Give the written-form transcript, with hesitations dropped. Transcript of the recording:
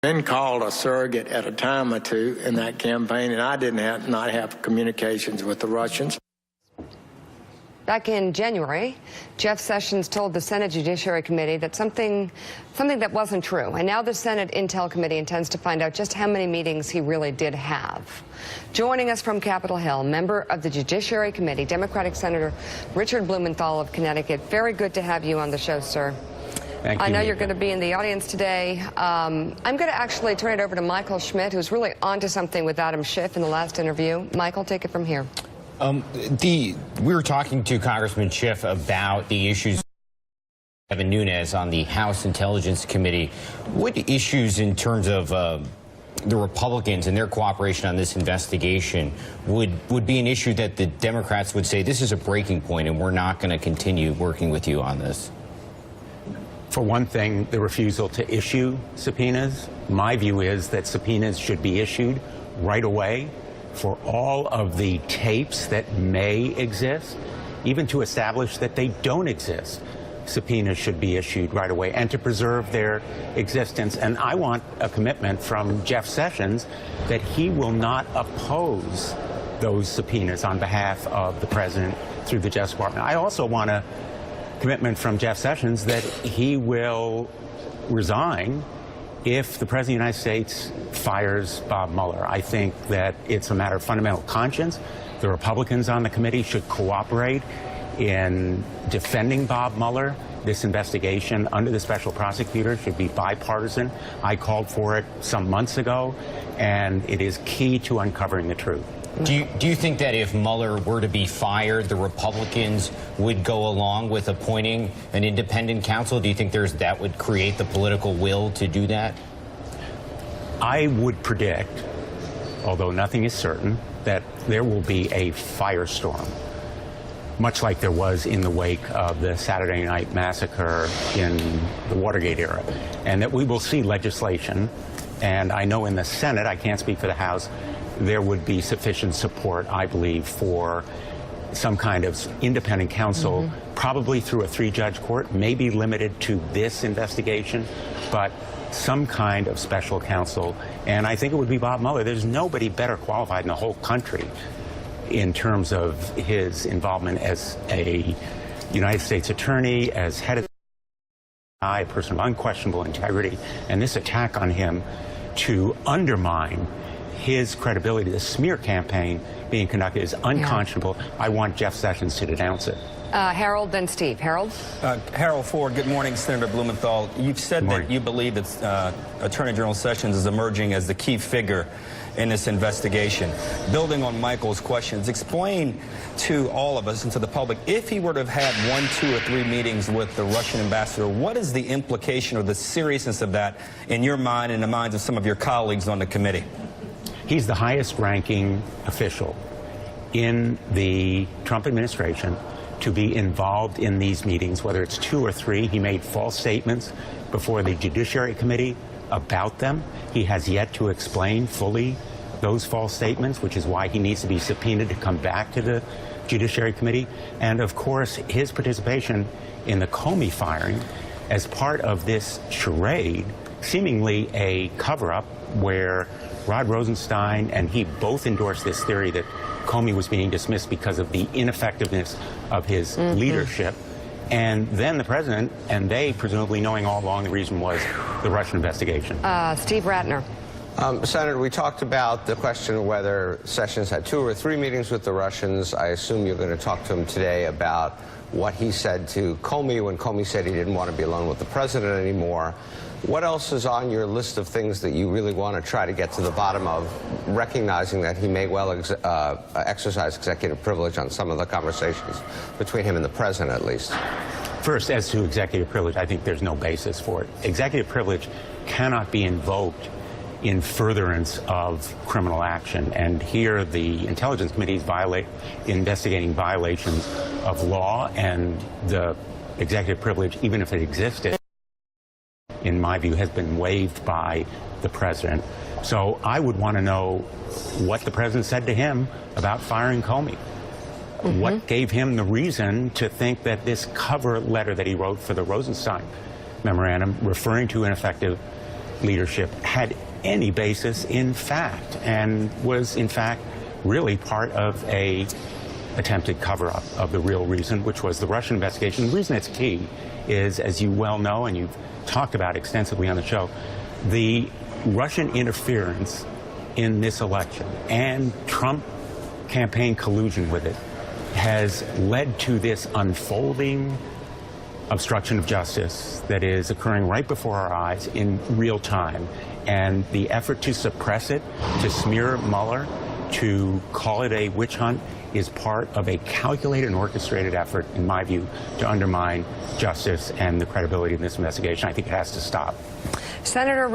Been called a surrogate at a time or two in that campaign, and I did not have communications with the Russians. Back in January, Jeff Sessions told the Senate Judiciary Committee that something that wasn't true. And now the Senate Intel Committee intends to find out just how many meetings he really did have. Joining us from Capitol Hill, member of the Judiciary Committee, Democratic Senator Richard Blumenthal of Connecticut. Very good to have you on the show, sir. Thank you. I know you're going to be in the audience today. I'm going to actually turn it over to Michael Schmidt, who's really onto something with Adam Schiff in the last interview. Michael, take it from here. We were talking to Congressman Schiff about the issues Kevin Nunes on the House Intelligence Committee. What issues in terms of the Republicans and their cooperation on this investigation would be an issue that the Democrats would say this is a breaking point and we're not going to continue working with you on this? For one thing, the refusal to issue subpoenas. My view is that subpoenas should be issued right away for all of the tapes that may exist, even to establish that they don't exist. Subpoenas should be issued right away and to preserve their existence. And I want a commitment from Jeff Sessions that he will not oppose those subpoenas on behalf of the president through the Justice Department. I also want a commitment from Jeff Sessions that he will resign if the President of the United States fires Bob Mueller. I think that it's a matter of fundamental conscience. The Republicans on the committee should cooperate in defending Bob Mueller. This investigation under the special prosecutor should be bipartisan. I called for it some months ago, and it is key to uncovering the truth. Do you think that if Mueller were to be fired, the Republicans would go along with appointing an independent counsel? Do you think that would create the political will to do that? I would predict, although nothing is certain, that there will be a firestorm, much like there was in the wake of the Saturday Night Massacre in the Watergate era, and that we will see legislation. And I know in the Senate, I can't speak for the House, there would be sufficient support, I believe, for some kind of independent counsel, probably through a three-judge court, maybe limited to this investigation, but some kind of special counsel. And I think it would be Bob Mueller. There's nobody better qualified in the whole country in terms of his involvement as a United States attorney, as head of the FBI, a person of unquestionable integrity, and this attack on him to undermine his credibility, the smear campaign being conducted, is unconscionable. Yeah. I want Jeff Sessions to denounce it. Harold, then Steve. Harold? Harold Ford, good morning, Senator Blumenthal. You've said that you believe that Attorney General Sessions is emerging as the key figure in this investigation. Building on Michael's questions, explain to all of us and to the public, if he were to have had 1, 2, or 3 meetings with the Russian ambassador, what is the implication or the seriousness of that in your mind and the minds of some of your colleagues on the committee? He's the highest-ranking official in the Trump administration to be involved in these meetings, whether it's 2 or 3. He made false statements before the Judiciary Committee about them. He has yet to explain fully those false statements, which is why he needs to be subpoenaed to come back to the Judiciary Committee. And, of course, his participation in the Comey firing as part of this charade, seemingly a cover-up where Rod Rosenstein and he both endorsed this theory that Comey was being dismissed because of the ineffectiveness of his leadership. And then the president and they, presumably knowing all along the reason was the Russian investigation. Steve Ratner. Senator, we talked about the question of whether Sessions had 2 or 3 meetings with the Russians. I assume you're going to talk to him today about what he said to Comey when Comey said he didn't want to be alone with the president anymore. What else is on your list of things that you really want to try to get to the bottom of, recognizing that he may well exercise executive privilege on some of the conversations between him and the president, at least? First, as to executive privilege, I think there's no basis for it. Executive privilege cannot be invoked in furtherance of criminal action. And here the Intelligence Committee is investigating violations of law, and the executive privilege, even if it existed, in my view, has been waived by the president. So I would want to know what the president said to him about firing Comey. What gave him the reason to think that this cover letter that he wrote for the Rosenstein memorandum, referring to ineffective leadership had any basis in fact, and was in fact really part of a attempted cover-up of the real reason, which was the Russian investigation. The reason it's key is, as you well know, and you've talked about extensively on the show, the Russian interference in this election and Trump campaign collusion with it has led to this unfolding obstruction of justice that is occurring right before our eyes in real time. And the effort to suppress it, to smear Mueller, to call it a witch hunt, is part of a calculated and orchestrated effort, in my view, to undermine justice and the credibility of this investigation. I think it has to stop. Senator